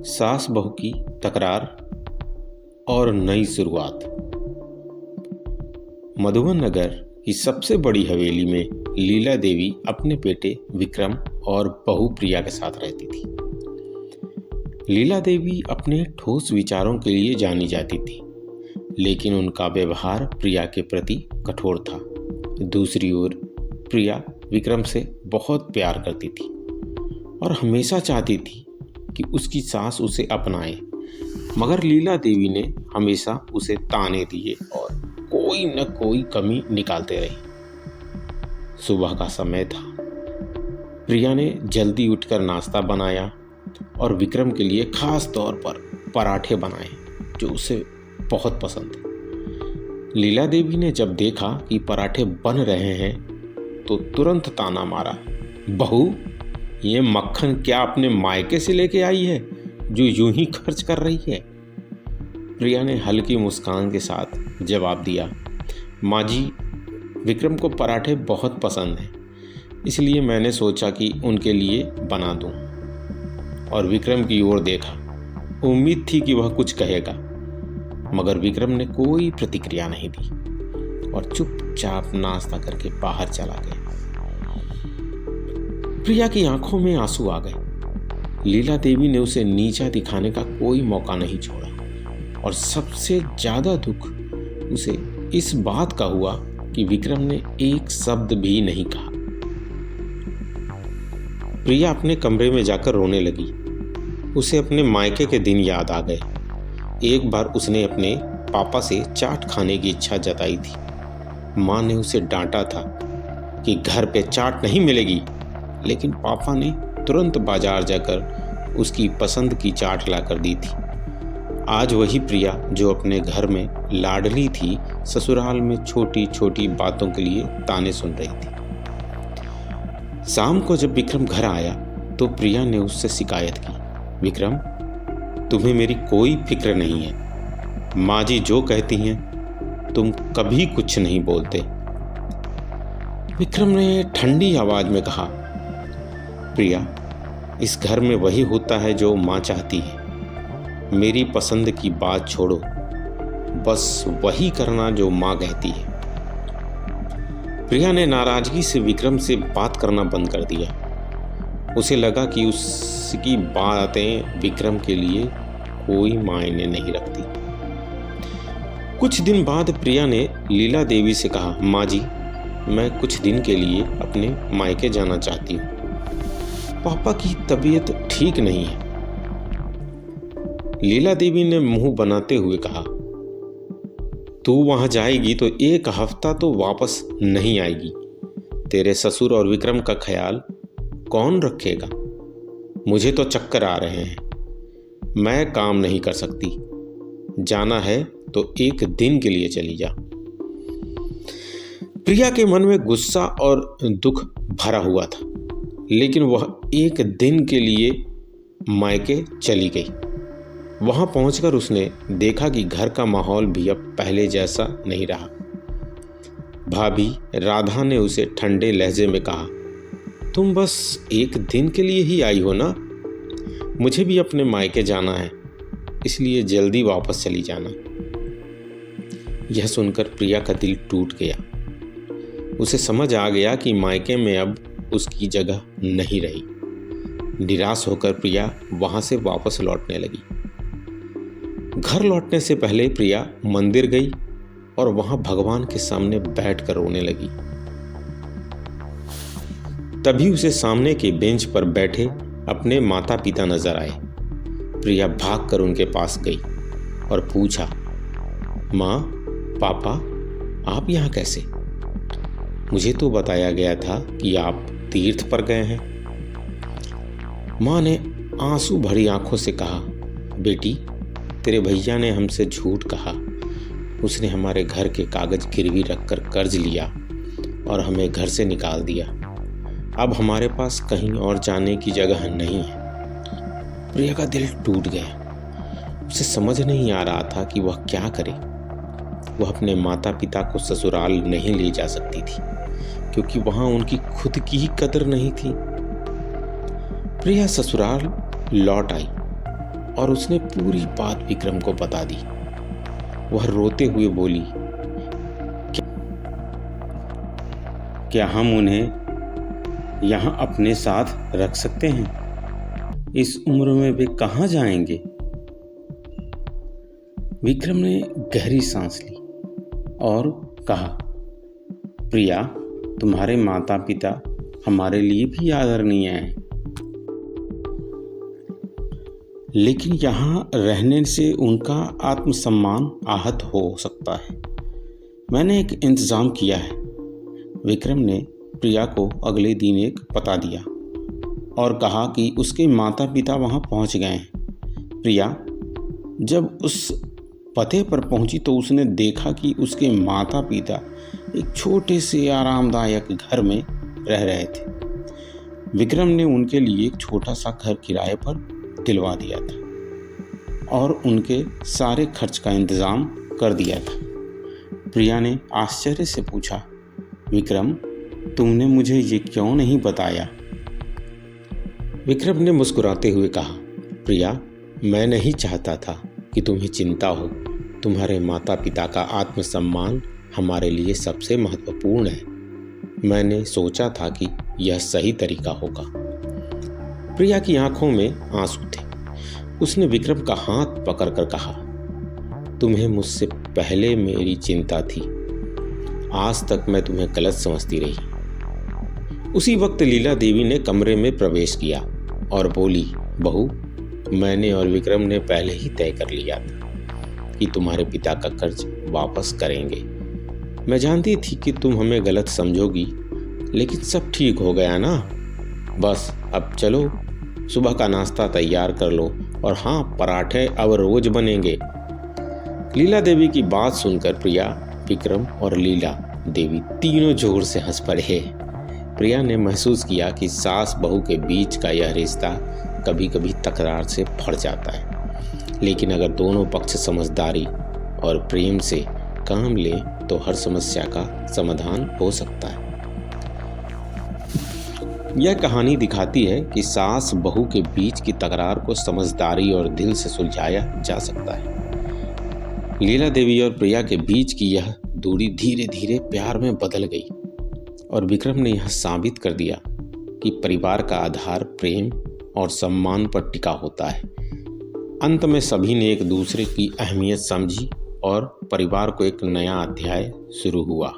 सास बहू की तकरार और नई शुरुआत। मधुबन नगर की सबसे बड़ी हवेली में लीला देवी अपने बेटे विक्रम और बहू प्रिया के साथ रहती थी। लीला देवी अपने ठोस विचारों के लिए जानी जाती थी, लेकिन उनका व्यवहार प्रिया के प्रति कठोर था। दूसरी ओर प्रिया विक्रम से बहुत प्यार करती थी और हमेशा चाहती थी कि उसकी सास उसे अपनाए, मगर लीला देवी ने हमेशा उसे ताने दिए और कोई न कोई कमी निकालते रही। सुबह का समय था। प्रिया ने जल्दी उठकर नाश्ता बनाया और विक्रम के लिए खास तौर पर पराठे बनाए जो उसे बहुत पसंद थे। लीला देवी ने जब देखा कि पराठे बन रहे हैं तो तुरंत ताना मारा, बहू, ये मक्खन क्या अपने मायके से लेके आई है जो यूं ही खर्च कर रही है? प्रिया ने हल्की मुस्कान के साथ जवाब दिया, माँ जी, विक्रम को पराठे बहुत पसंद हैं, इसलिए मैंने सोचा कि उनके लिए बना दूं। और विक्रम की ओर देखा। उम्मीद थी कि वह कुछ कहेगा, मगर विक्रम ने कोई प्रतिक्रिया नहीं दी और चुपचाप नाश्ता करके बाहर चला गया। प्रिया की आंखों में आंसू आ गए। लीला देवी ने उसे नीचा दिखाने का कोई मौका नहीं छोड़ा और सबसे ज्यादा दुख उसे इस बात का हुआ कि विक्रम ने एक शब्द भी नहीं कहा। प्रिया अपने कमरे में जाकर रोने लगी। उसे अपने मायके के दिन याद आ गए। एक बार उसने अपने पापा से चाट खाने की इच्छा जताई थी। माँ ने उसे डांटा था कि घर पे चाट नहीं मिलेगी, लेकिन पापा ने तुरंत बाजार जाकर उसकी पसंद की चाट ला कर दी थी। आज वही प्रिया जो अपने घर में लाडली थी, ससुराल में छोटी छोटी बातों के लिए ताने सुन रही थी। शाम को जब विक्रम घर आया तो प्रिया ने उससे शिकायत की, विक्रम, तुम्हें मेरी कोई फिक्र नहीं है। माँ जी जो कहती हैं तुम कभी कुछ नहीं बोलते। विक्रम ने ठंडी आवाज में कहा, प्रिया, इस घर में वही होता है जो माँ चाहती है। मेरी पसंद की बात छोड़ो, बस वही करना जो माँ कहती है। प्रिया ने नाराजगी से विक्रम से बात करना बंद कर दिया। उसे लगा कि उसकी बातें विक्रम के लिए कोई मायने नहीं रखती। कुछ दिन बाद प्रिया ने लीला देवी से कहा, माँ जी, मैं कुछ दिन के लिए अपने मायके जाना चाहती हूँ। पापा की तबीयत ठीक नहीं है। लीला देवी ने मुंह बनाते हुए कहा, तू वहां जाएगी तो एक हफ्ता तो वापस नहीं आएगी। तेरे ससुर और विक्रम का ख्याल कौन रखेगा? मुझे तो चक्कर आ रहे हैं। मैं काम नहीं कर सकती। जाना है तो एक दिन के लिए चली जा। प्रिया के मन में गुस्सा और दुख भरा हुआ था, लेकिन वह एक दिन के लिए मायके चली गई। वहां पहुंचकर उसने देखा कि घर का माहौल भी अब पहले जैसा नहीं रहा। भाभी राधा ने उसे ठंडे लहजे में कहा, तुम बस एक दिन के लिए ही आई हो ना? मुझे भी अपने मायके जाना है, इसलिए जल्दी वापस चली जाना। यह सुनकर प्रिया का दिल टूट गया। उसे समझ आ गया कि मायके में अब उसकी जगह नहीं रही। निराश होकर प्रिया वहां से वापस लौटने लगी। घर लौटने से पहले प्रिया मंदिर गई और वहां भगवान के सामने बैठकर रोने लगी। तभी उसे सामने के बेंच पर बैठे अपने माता पिता नजर आए। प्रिया भागकर उनके पास गई और पूछा, माँ, पापा, आप यहाँ कैसे? मुझे तो बताया गया था कि आप तीर्थ पर गए हैं। माँ ने आंसू भरी आंखों से कहा, बेटी, तेरे भैया ने हमसे झूठ कहा। उसने हमारे घर के कागज गिरवी रखकर कर्ज लिया और हमें घर से निकाल दिया। अब हमारे पास कहीं और जाने की जगह नहीं है। प्रिया का दिल टूट गया। उसे समझ नहीं आ रहा था कि वह क्या करे। वह अपने माता पिता को ससुराल नहीं ले जा सकती थी, क्योंकि वहां उनकी खुद की ही कदर नहीं थी। प्रिया ससुराल लौट आई और उसने पूरी बात विक्रम को बता दी। वह रोते हुए बोली, क्या हम उन्हें यहाँ अपने साथ रख सकते हैं? इस उम्र में वे कहाँ जाएंगे? विक्रम ने गहरी सांस ली और कहा, प्रिया, तुम्हारे माता पिता हमारे लिए भी आदरणीय हैं, लेकिन यहाँ रहने से उनका आत्मसम्मान आहत हो सकता है। मैंने एक इंतज़ाम किया है। विक्रम ने प्रिया को अगले दिन एक पता दिया और कहा कि उसके माता पिता वहाँ पहुँच गए हैं। प्रिया जब उस पते पर पहुंची तो उसने देखा कि उसके माता पिता एक छोटे से आरामदायक घर में रह रहे थे। विक्रम ने उनके लिए एक छोटा सा घर किराए पर दिलवा दिया था और उनके सारे खर्च का इंतज़ाम कर दिया था। प्रिया ने आश्चर्य से पूछा, विक्रम, तुमने मुझे ये क्यों नहीं बताया? विक्रम ने मुस्कुराते हुए कहा, प्रिया, मैं नहीं चाहता था कि तुम्हें चिंता हो। तुम्हारे माता पिता का आत्मसम्मान हमारे लिए सबसे महत्वपूर्ण है। मैंने सोचा था कि यह सही तरीका होगा। प्रिया की आंखों में आंसू थे। उसने विक्रम का हाथ पकड़कर कहा, तुम्हें मुझसे पहले मेरी चिंता थी। आज तक मैं तुम्हें गलत समझती रही। उसी वक्त लीला देवी ने कमरे में प्रवेश किया और बोली, बहू, मैंने और विक्रम ने पहले ही तय कर लिया था कि तुम्हारे पिता का कर्ज वापस करेंगे। मैं जानती थी कि तुम हमें गलत समझोगी, लेकिन सब ठीक हो गया ना। बस अब चलो, सुबह का नाश्ता तैयार कर लो और हाँ, पराठे अब रोज बनेंगे। लीला देवी की बात सुनकर प्रिया, विक्रम और लीला देवी तीनों जोर से हंस पड़े। प्रिया ने महसूस किया कि सास बहू के बीच का यह रिश्ता कभी कभी तकरार से फट जाता है, लेकिन अगर दोनों पक्ष समझदारी और प्रेम से काम ले तो हर समस्या का समाधान हो सकता है। यह कहानी दिखाती है कि सास बहू के बीच की तकरार को समझदारी और दिल से सुलझाया जा सकता है। लीला देवी और प्रिया के बीच की यह दूरी धीरे धीरे प्यार में बदल गई और विक्रम ने यह साबित कर दिया कि परिवार का आधार प्रेम और सम्मान पर टिका होता है। अंत में सभी ने एक दूसरे की अहमियत समझी और परिवार को एक नया अध्याय शुरू हुआ।